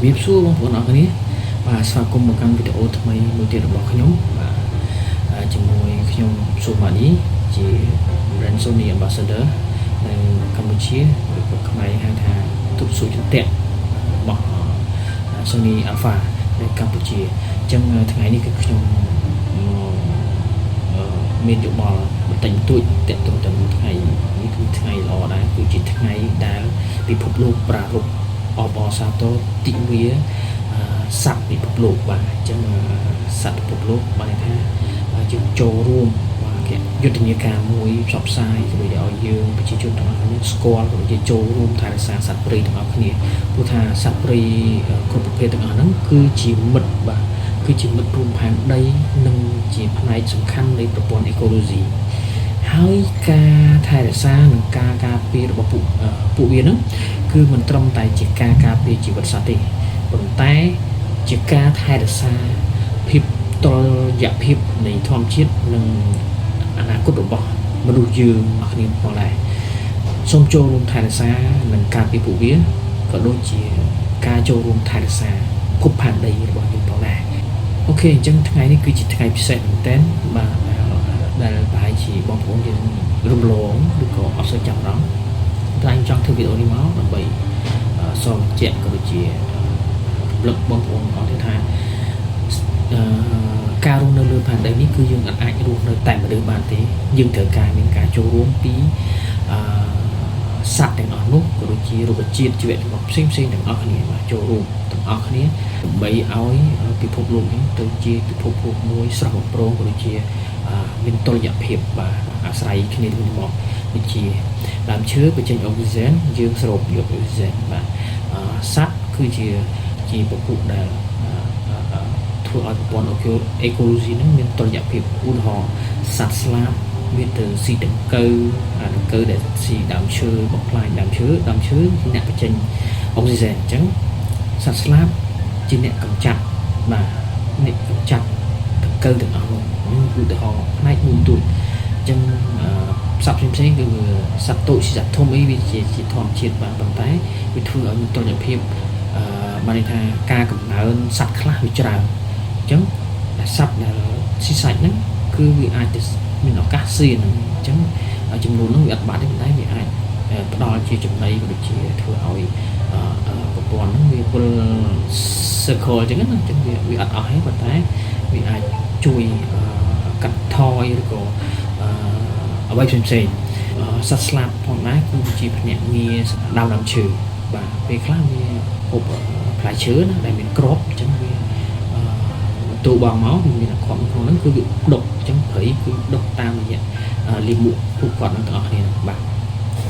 របៀបសួរបងប្អូនអរគ្នាបាទស្វាគមន៍មកកាន់វីដេអូថ្មីមួយទៀតរបស់ខ្ញុំបាទជាមួយខ្ញុំស៊ូម៉ានីជា brand Sony Ambassador នៅកម្ពុជាឬក៏ខ្មែរហៅថាទូតស៊ូចន្ទៈរបស់ Sony Alpha នៅកម្ពុជាអញ្ចឹងថ្ងៃនេះគឺខ្ញុំមានយោបល់បន្តិចបន្តួចទាក់ទងទៅនឹងថ្ងៃនេះគឺថ្ងៃល្អដែរគឺជាថ្ងៃដែលពិភពលោកប្រារព្ធអបអរសាទរទិវាសត្វពិភពលោកបាទអញ្ចឹងសត្វពិភពលោកបានន័យថាយើងចូលរួមបាទយុទ្ធនាការមួយផ្សព្វផ្សាយដើម្បីឲ្យយើងប្រជាជនទាំងអស់គ្នាស្គាល់ក៏ជាចូលរួមថែរក្សាសត្វព្រៃទាំងអស់គ្នាព្រោះថាសត្វព្រៃគ្រប់ប្រភេទទាំងអស់ហ្នឹងគឺជាមិត្តបាទគឺជាមិត្តរួមផែនដីនិងជាផ្នែកសំខាន់នៃប្រព័ន្ធអេកូឡូស៊ីហើយការថែរក្សានិងការការពាររបស់ពួកវាហ្នឹងគឺមិនត្រឹមតែជាការការពារជីវិតសត្វទេប៉ុន្តែជាការថែរក្សាភាពតុល្យភាពនៃធម្មជាតិនិងអនាគតរបស់មនុស្សយើងអស់គ្នាផងដែរសូមចូលរួមថែរក្សានិងការពារពួកវាក៏ដូចជាការចូលរួមថែរក្សាភពផែនដីរបស់យើងផងដែរអូខេអញ្ចឹងថ្ងៃនេះគឺជាថ្ងៃពិសេសមែនទែនបាទដែលប្រហែលជាបងប្អូនយើងរំលងឬក៏អត់សូវចាប់អារម្មណ៍តែខ្ញុំចង់ធ្វើវីដេអូនេះមកដើម្បីសរបញ្ជាក់ក៏ដូចជារំលឹកបងប្អូនអរគុណថាការរស់នៅលើផែនដីនេះគឺយើងអាចរស់នៅតែមនុស្សបានទេយើងត្រូវការមានការចូលរួមពីសត្វទាំងអស់នោះក៏ដូចជារុក្ខជាតិជីវៈទាំងអស់ផ្សេងទាំងអស់គ្នាបាទចូលរួមទាំងអស់គ្នាដើម្បីឲ្យពិភពលោកនេះទៅជាពិភពលោកមួយស្រស់បំព្រងក៏ដូចជាមានតុល្យភាពបាទអាស្រ័យគ្នាទៅវិញមកដូចជាដើមឈើបញ្ចេញអុកស៊ីហ្សែនយើងស្រូបយកអុកស៊ីហ្សែនបាទសត្វគឺជាពពួកដែលធ្វើឲ្យប្រព័ន្ធអេកូឡូស៊ីហ្នឹងមានតុល្យភាពឧទាហរណ៍សត្វស្លាបវាទៅស៊ីដង្កូវដង្កូវដែលស៊ីដើមឈើបំផ្លាញដើមឈើជាអ្នកបញ្ចេញអុកស៊ីហ្សែនអញ្ចឹងសត្វស្លាបជាអ្នកកម្ចាត់បាទអ្នកកម្ចាត់ដង្កូវទាំងអស់នោះឧទាហរណ៍ផ្នែកមួយទូចអញ្ចឹងសត្វផ្សេងគឺសត្វតូចសត្វធំអីវាជាធម្មជាតិបាទប៉ុន្តែវាធ្វើឲ្យមានតុល្យភាពបានន័យថាការកំណើនសត្វខ្លះវាច្រើនអញ្ចឹងសត្វដែលស៊ីសាច់ហ្នឹងគឺវាអាចទៅមានឱកាសស៊ីហ្នឹងអញ្ចឹងចំនួនហ្នឹងវាអត់បាត់ទេប៉ុន្តែវាអាចផ្ដល់ជាចំណីក៏ដូចជាធ្វើឲ្យប្រព័ន្ធហ្នឹងវាវិល circle អញ្ចឹងណាអញ្ចឹងវាអត់អស់ទេប៉ុន្តែវាអាចជួយកាត់ថយឬក៏អ្វីផ្សេងសត្វស្លាបផងដែរគឺជាភ្នាក់ងារដើមឈើបាទពេលខ្លះវាហូបផ្លែឈើណាដែលមានគ្រាប់អញ្ចឹងវាទូបងមកមានគ្រាប់ក្នុងហ្នឹងគឺវាដុកអញ្ចឹងព្រៃគឺដុកតាមរយៈលាមកពួកគាត់ទាំងអស់គ្នាបាទ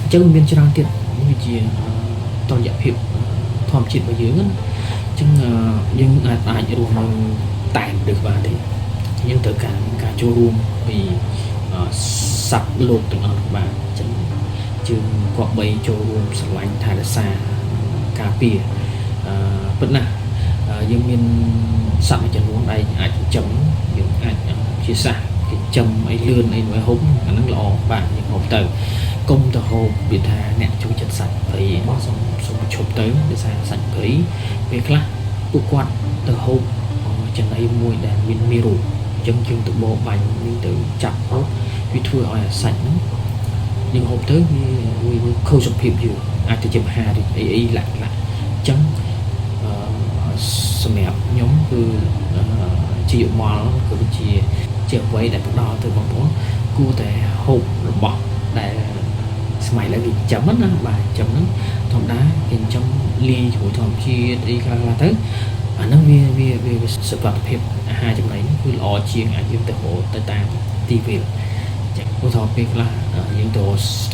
អញ្ចឹងមានច្រើនទៀតវាជាតុល្យភាពធម្មជាតិរបស់យើងណាអញ្ចឹងយើងអាចរស់នៅតែមនុស្សបានទេយើងត្រូវការចូលរួមពីសត្វលោកទាំងអស់បាទអញ្ចឹងយើងគប្បីចូលរួមស្រឡាញ់ថែរក្សាការពារពិតណាស់យើងមានសត្វមួយចំនួនដែលអាចចិញ្ចឹមយើងអាចជាសាសចិញ្ចឹមអីលឿនអីមួយហូបអាហ្នឹងល្អបាទយើងហូបទៅកុំទៅហូបវាថាអ្នកជួយចិត្តសាច់ព្រៃមកសូមឈប់ទៅដោយសារសាច់ព្រៃពេលខ្លះពួកគាត់ទៅហូបចំណីមួយដែលមានមេរោគអញ្ចឹងយើងទៅបបបាញ់នេះទៅចាប់ហូបវាធ្វើឲ្យសាច់ហ្នឹងយើងហូបទៅវាខូចសុខភាពយើងអាចទៅជាមហាអីឡាក់អញ្ចឹងសម្រាប់ខ្ញុំគឺជាយោបល់ក៏ជាអ្វីដែលផ្ដល់ទៅបងប្អូនគួរតែហូបរបស់ដែលសម័យឥឡូវគេចិញ្ចឹមណាបាទចិញ្ចឹមហ្នឹងធម្មតាគេចិញ្ចឹមលាយជាមួយធម្មជាតិអីខ្លះទៅអាហ្នឹងវាសុខភាពអាហារចំណីហ្នឹងគឺល្អជាងអាចយើងទៅហូបទៅតាមទីវាលចឹងឧទាហរណ៍ពេលខ្លះយើងទៅ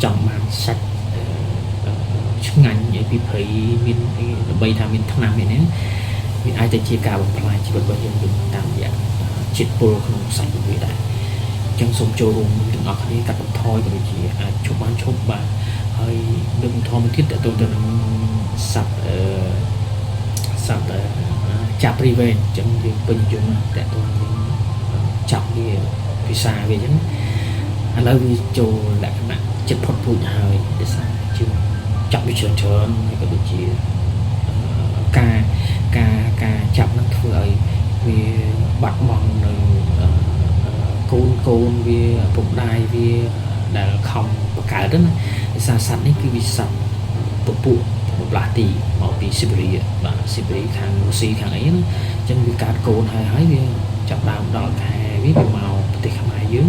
ចង់បានសាច់ឆ្ងាញ់អីពីព្រៃមានអីដើម្បីថាមានថ្នាំមានហ្នឹងវាអាចទៅជាការបំផ្លាញជីវិតរបស់យើងតាមរយៈជាតិពុលក្នុងសាច់វាដែរអញ្ចឹងសូមចូលរួមទាំងអស់គ្នាកាត់បន្ថយក៏ដូចជាអាចឈប់បាទហើយលើកបន្ថយមួយទៀតតទៅនឹងសត្វចាប់រីវែងអញ្ចឹងយើងពេញនិយមតទៅនឹងចាប់វាភាសាវាអញ្ចឹងឥឡូវវាចូលលក្ខណៈចិត្តផុតពូជហើយដោយសារជាចាប់វាច្រើនហើយក៏ដូចជាការ ការចាប់នឹងធ្វើឲ្យវាបាត់បង់នៅកូនវាពុកដាយវាដែលខំបង្កើតណាដោយសារសត្វនេះគឺវាសត្វពពួកម្លាស់ទីមកពីស៊ីបេរីបាទស៊ីបេរីខាងរុស្ស៊ីខាងអីណាអញ្ចឹងវាកើតកូនហើយវាចាប់ដើមដល់ខែវាមកប្រទេសខ្មែរយើង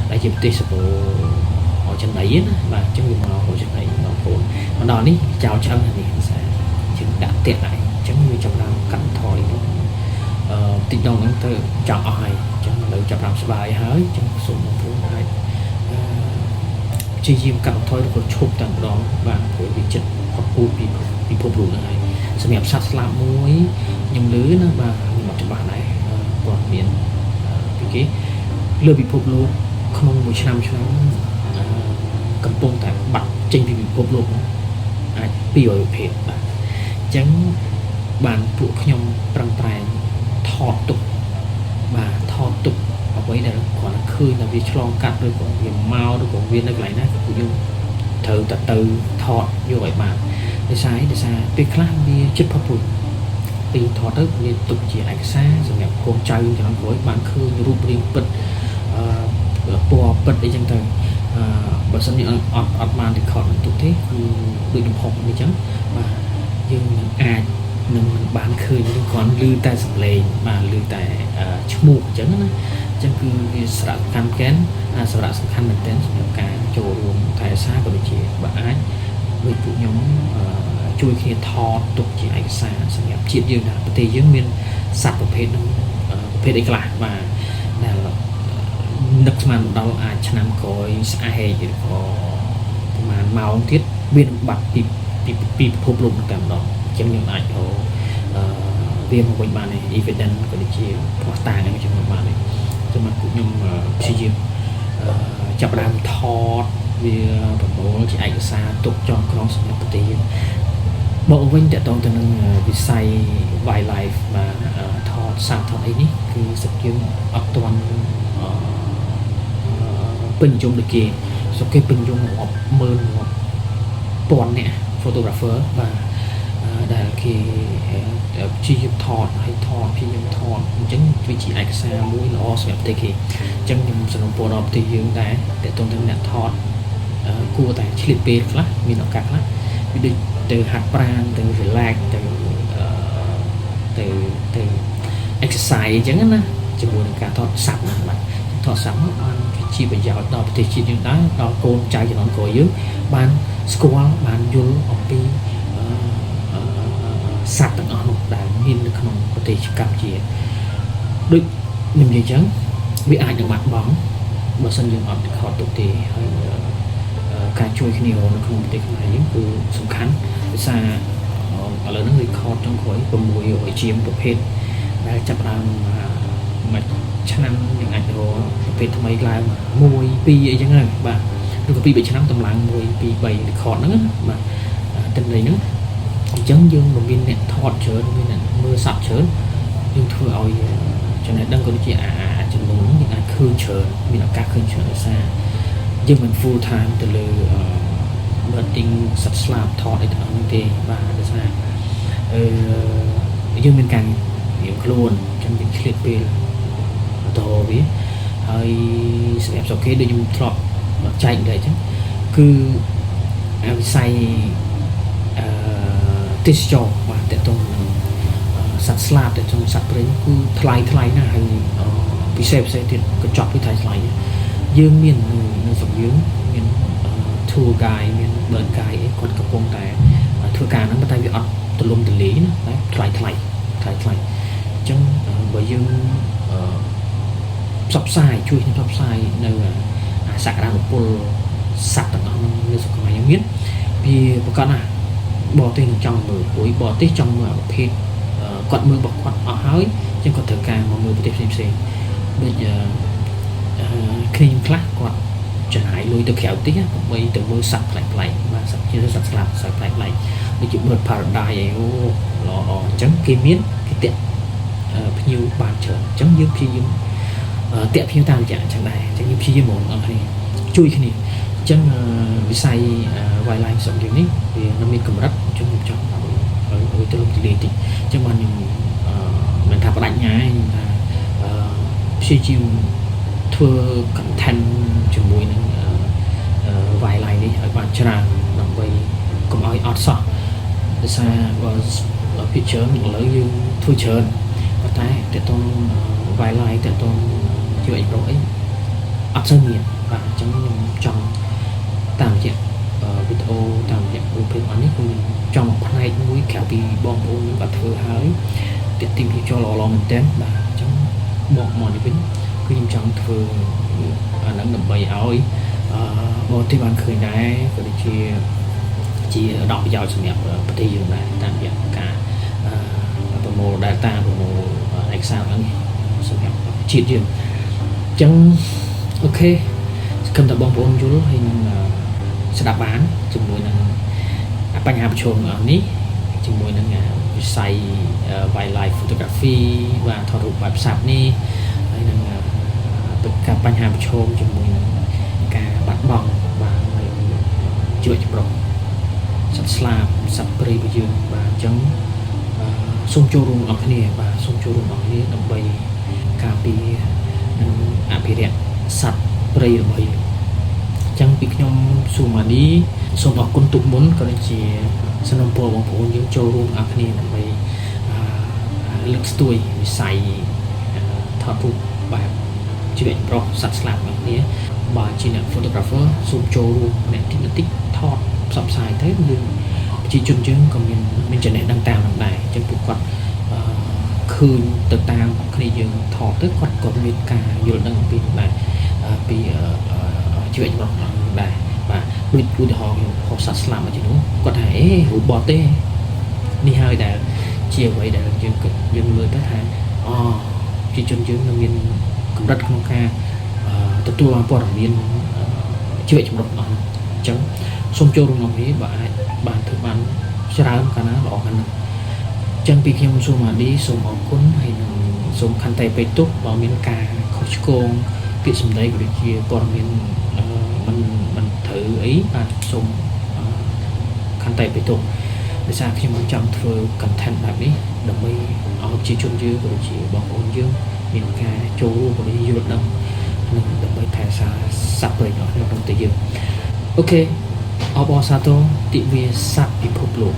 ដែលជាប្រទេសសម្បូរចំណីណាបាទអញ្ចឹងវាមកចំណីបងប្អូនមកដល់នេះចោលឆ្អឹងនេះភាសាជឹងដាក់ទៀតហើយអញ្ចឹងវាចាប់ដើមកាត់ថយតិចដងហ្នឹងទៅចង់អស់ហើយអញ្ចឹងឥឡូវចាប់ដើមស្បាយហើយអញ្ចឹងសូមបងប្អូនអាចព្យាយាមកាត់ថយឬក៏ឈប់តែម្ដងបាទព្រោះវាចិត្តផុតពូជពីពិភពលោកហ្នឹងហើយសម្រាប់សត្វស្លាបមួយខ្ញុំលឺណាបាទខ្ញុំអត់ច្បាស់ដែរព័ត៌មានពីគេលើពិភពលោកក្នុងមួយឆ្នាំកំពុងតែបាត់ចេញពីពិភពលោកអាច200ប្រភេទបាទអញ្ចឹងបានពួកខ្ញុំប្រឹងប្រែងថតទុកបាទថតទុកអ្វីដែលគ្រាន់តែឃើញថាវាឆ្លងកាត់ឬក៏វាមកឬក៏វានៅកន្លែងណាក៏ពួកយើងត្រូវតែទៅថតយកឲ្យបានដោយសារពេលខ្លះវាចិត្តផុតពូជពេលថតទៅវាទុកជាឯកសារសម្រាប់កូនចៅចំនួនក្រោយបានឃើញរូបរាងពិតពណ៌ពិតអីចឹងទៅបើសិនជាអត់បាន record បន្ទុកទេគឺដូចលំហុកអញ្ចឹងបាទយើងអាចនឹងបានឃើញឬគ្រាន់ឮតែសំឡេងបាទឮតែឈ្មោះអញ្ចឹងណាអញ្ចឹងគឺវាសារៈសំខាន់សម្រាប់មែនទែនសម្រាប់ការចូលរួមថែរក្សាក៏ដូចជាបើអាចដូចពួកខ្ញុំជួយគ្នាថតទុកជាឯកសារសម្រាប់ជាតិយើងថាប្រទេសយើងមានសត្វប្រភេទអីខ្លះបាទដែលនឹកស្មានដល់អាចឆ្នាំក្រោយស្អែកឬក៏ប្រហែលម៉ោងទៀតវានឹងបាត់ពីពិភពលោកតែម្ដងអញ្ចឹងយើងអាចវាមកវិញបានឯ evidence ក៏ដូចជាផ្ោះតាងអញ្ចឹងមកបានឯងចឹងមកពួកខ្ញុំព្យាយាមចាប់ដើមថតវាប្រមូលជាឯកសារទុកចងក្រងសម្រាប់ប្រទេសយើងមកវិញតទៅទៅនឹងវិស័យ wildlife បាទថតសាថតអីនេះគឺសិទ្ធិយើងអត់ទាន់ពេញនិយមដូចគេសុខគេពេញនិយមរាប់ម៉ឺនរាប់ពាន់អ្នក photographer បាទដែលគេព្យាយាមថតហើយព្យាយាមថតអញ្ចឹងវាជាឯកសារមួយល្អសម្រាប់ប្រទេសគេអញ្ចឹងខ្ញុំសរុបពលដល់ប្រទេសយើងដែរតើតើអ្នកថតគួរតែឆ្លៀតពេលខ្លះមានឱកាសខ្លះវាដូចទៅហាត់ប្រាណទៅ relax ទៅ exercise អញ្ចឹងណាជាមួយនឹងការថតស័ព្ទណាបាទថតស័ព្ទមកបានជាប្រយោជន៍ដល់ប្រទេសជាតិយើងដែរដល់កូនចៅជំនាន់ក្រោយយើងបានស្គាល់បានយល់អំពីសត្វទាំងអស់នោះដែលមាននៅក្នុងប្រទេសកម្ពុជាដូចខ្ញុំនិយាយអញ្ចឹងវាអាចនឹងបាត់បង់បើសិនយើងអត់ខតទុកទេហើយការជួយគ្នានៅក្នុងប្រទេសខ្មែរយើងគឺសំខាន់ដោយសារឥឡូវហ្នឹង record ចុងក្រោយ600ជាងប្រភេទដែលចាប់ដើមមួយឆ្នាំយើងអាចរកប្រភេទថ្មីឡើង1 2អីចឹងហ្នឹងបាទឬក៏2 3ឆ្នាំតម្លើង1 2 3 record ហ្នឹងបាទទិន្នន័យហ្នឹងអញ្ចឹងយើងមិនមានអ្នកថតច្រើនមានអ្នកមើលសត្វច្រើនយើងធ្វើឲ្យចំណេះដឹងក៏ដូចជាចំនួនហ្នឹងយើងអាចឃើញច្រើនមានឱកាសឃើញច្រើនដោយសារយើងមិន full time ទៅលើbirding សត្វស្លាបថតអីទាំងហ្នឹងទេបាទដោយសារយើងមានការរៀនខ្លួនអញ្ចឹងយើងឆ្លៀតពេលតវាហើយសម្រាប់សុខគេដូចខ្ញុំធ្លាប់ចែកដែរអញ្ចឹងគឺវិស័យទេសចរបាទតើតើសត្វស្លាបតើសត្វព្រៃគឺថ្លៃណាស់ហើយពិសេសទៀតកញ្ចក់វាថ្លៃយើងមាននៅស្រុកយើងមាន tour guide មាន bird guide អីគាត់កំពុងតែធ្វើការហ្នឹងតែវាអត់ទលំទលាយណាតែថ្លៃអញ្ចឹងបើយើងផ្សព្វផ្សាយជួយផ្សព្វផ្សាយនៅសក្តានុពលសត្វទាំងអស់នៅស្រុកខ្មែរយើងមានវាប្រកាសណាបរទេសនឹងចង់មើលព្រោះបរទេសចង់មើលប្រភេទគាត់មើលរបស់គាត់អស់ហើយអញ្ចឹងគាត់ត្រូវការមកមើលប្រទេសផ្សេងដូចគ្នាខ្លះគាត់ចំណាយលុយទៅក្រៅប្រទេសដើម្បីទៅមើលសត្វប្លែកបាទសត្វជាសត្វស្លាបសត្វប្លែកដូចជា bird paradise អីល្អអញ្ចឹងគេមានគេតាក់ភ្ញៀវបានច្រើនអញ្ចឹងយើងព្យាយាមតាក់ភ្ញៀវតាមរយៈអញ្ចឹងដែរអញ្ចឹងយើងព្យាយាមបងប្អូនជួយគ្នាអញ្ចឹងវិស័យ wildlife ស្រុកយើងនេះវានៅមានកម្រិតអញ្ចឹងខ្ញុំចង់ឲ្យ ឲ្យទៅលំទលាយតិចអញ្ចឹងបានខ្ញុំមិនថាបដិញ្ញាទេខ្ញុំថាព្យាយាមធ្វើ content ជាមួយនឹង wildlife នេះឲ្យបានច្រើនដើម្បីកុំឲ្យអត់សោះដោយសារបើភាគច្រើនឥឡូវយើងធ្វើច្រើនប៉ុន្តែតើតើ wildlife តើតើជាអីប្រុសអីអត់សូវមានបាទអញ្ចឹងខ្ញុំចង់តាមរយៈវីដេអូតាមរយៈរូបភាពអននេះគឺចង់ផ្នែកមួយក្រៅពីបងប្អូនខ្ញុំបានធ្វើហើយទាក់ទាញភាពចូលល្អមែនទែនបាទអញ្ចឹងមកនេះវិញគឺខ្ញុំចង់ធ្វើអាហ្នឹងដើម្បីឲ្យបងទីបានឃើញដែរក៏ដូចជាដកប្រយោជន៍សម្រាប់ប្រទេសយើងដែរតាមរយៈការប្រមូល data ប្រមូលឯកសារហ្នឹងសម្រាប់ជាតិយើងអញ្ចឹងអូខេសង្ឃឹមថាបងប្អូនយល់ហើយនឹងស្ដាប់បានជាមួយនឹងបញ្ហាប្រឈមទាំងអស់នេះជាមួយនឹងវិស័យ wildlife photography បាទថតរូបបែបផ្សាប់នេះហើយនឹងការបញ្ហាប្រឈមជាមួយនឹងការបាត់បង់បាទជីវៈចម្រុះសត្វស្លាបសត្វព្រៃរបស់យើងបាទអញ្ចឹងសូមចូលរួមអរគ្នាបាទសូមចូលរួមអរគ្នាដើម្បីការពារនិងអភិរក្សសត្វព្រៃរបស់យើងអញ្ចឹងពីខ្ញុំស៊ូម៉ានីសូមអរគុណទុកមុនក៏ដូចជាសំណូមពរបងប្អូនយើងចូលរួមអរគ្នាដើម្បីលើកស្ទួយវិស័យថតរូបបែបជីវៈចម្រុះសត្វស្លាបរបស់គ្នាបើជាអ្នក photographer សូមចូលរួមអ្នកតិចថតផ្សព្វផ្សាយទៅយើងប្រជាជនយើងក៏មានចំណេះដឹងតាមនឹងដែរអញ្ចឹងពួកគាត់ឃើញទៅតាមគ្នាយើងថតទៅគាត់ក៏មានការយល់ដឹងពីដែរពីជីវៈចម្រុះដែរបាទដូចឧទាហរណ៍ខ្ញុំខុសសត្វស្លាប់មកជានោះគាត់ថារូបបត់ទេនេះហើយដែលជាអ្វីដែលយើងមើលទៅថាប្រជាជនយើងនៅមានកម្រិតក្នុងការទទួលព័ត៌មានជីវៈចម្រុះអញ្ចឹងសូមចូលរួមក្នុងនេះបើអាចបានធ្វើបានច្រើនកាលណាល្អកាលណាអញ្ចឹងពីខ្ញុំសូមអាឌីសូមអរគុណហើយនឹងសូមខន្តីបេទុកបើមានការខុសឆ្គងពាក្យសម្ដីក៏ដូចជាព័ត៌មានមិនត្រូវអីបាទសូមខន្តីបេទុកដោយសារខ្ញុំចង់ធ្វើ content បែបនេះដើម្បីឲ្យប្រជាជនយើងក៏ដូចជាបងប្អូនយើងមានការចូលរួមក៏ដូចជាយល់ដឹងនិងដើម្បីថែរក្សាសត្វព្រៃរបស់ក្នុងប្រទេសយើងអូខេអបអរសាទរទិវាសត្វពិភពលោក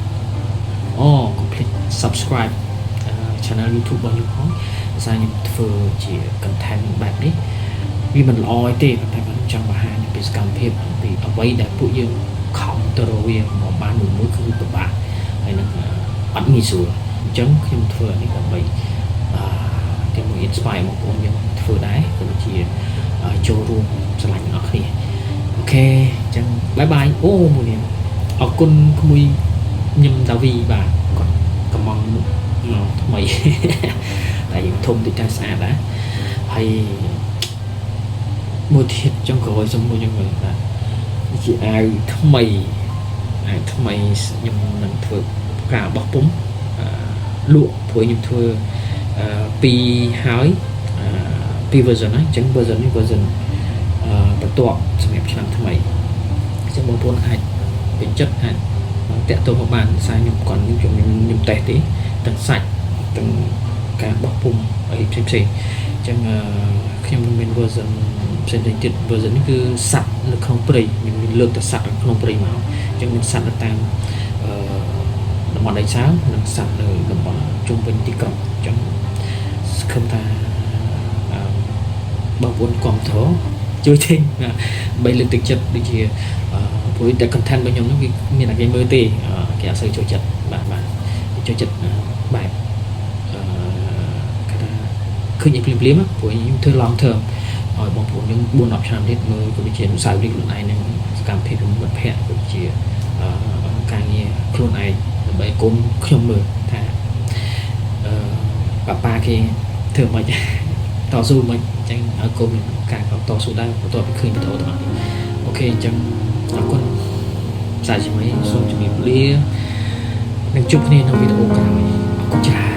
complete subscribe channel YouTube របស់ខ្ញុំផងដោយសារខ្ញុំធ្វើជា content បែបនេះវាមិនល្អទេប៉ុន្តែខ្ញុំចង់បង្ហាញពីសកម្មភាពពីអ្វីដែលពួកយើងខំទៅរវាងមកបានមួយគឺពិបាកហើយនឹងអត់ងាយស្រួលអញ្ចឹងខ្ញុំធ្វើនេះដើម្បីតែមួយ inspire បងប្អូនយើងធ្វើដែរក៏ដូចជាចូលរួមឆ្លាញ់អ្នកគ្នាអូខេអញ្ចឹងបាយបាយមួយនេះអរគុណក្មួយញឹមដាវីបាទគាត់កំងថ្មីតែយើងធំតិចតែស្អាតដែរហើយមួយទៀតចុងក្រោយសូមមួយយ៉ាងវិញបាទជាអាវថ្មីខ្ញុំនឹងធ្វើការបោះពុំលក់ព្រោះខ្ញុំធ្វើ2ហើយ2 version ហ្នឹងអញ្ចឹង version នេះ version បន្ទាប់សម្រាប់ឆ្នាំថ្មីអញ្ចឹងបងប្អូនអាចពេញចិត្តអាចតាក់ទងមកបានសារខ្ញុំតេស្តទេទាំងសាច់ទាំងការបោះពុំអីផ្សេងៗអញ្ចឹងខ្ញុំមាន version ផ្សេងទៀត version នេះគឺសัตว์នៅក្នុងព្រៃខ្ញុំមានលើកតែសัตว์នៅក្នុងព្រៃមកអញ្ចឹងមានសัตว์នៅតាមតំបន់ដីសើមនិងសัตว์នៅតំបន់ជុំវិញទីក្រុងអញ្ចឹងសង្ឃឹមថាបងប្អូនគ្រប់គ្រងជួយទិញបីលើកទឹកចិត្តដូចជាព្រោះតែ content របស់ខ្ញុំហ្នឹងវាមានតែគេមើលទេគេអត់សូវចូលចិត្តបាទចូលចិត្តបែបគេថាឃើញភ្លាមព្រោះខ្ញុំធ្វើ long term ឲ្យបងប្អូនយើង4-10ឆ្នាំទៀតមើលក៏ដូចជាអនុស្សាវរីយ៍ខ្លួនឯងនឹងសកម្មភាពរបស់មិត្តភ័ក្តិក៏ជាការងារខ្លួនឯងដើម្បីគុំខ្ញុំមើលថាប៉ាគេធ្វើមិនតស៊ូមិនអញ្ចឹងឲ្យគុំការតស៊ូដែរបន្ទាប់ពីឃើញវីដេអូទាំងអស់អូខេអញ្ចឹងអរគុណសាជាថ្មីសូមជម្រាបលានឹងជួបគ្នានៅវីដេអូក្រោយអរគុណច្រើន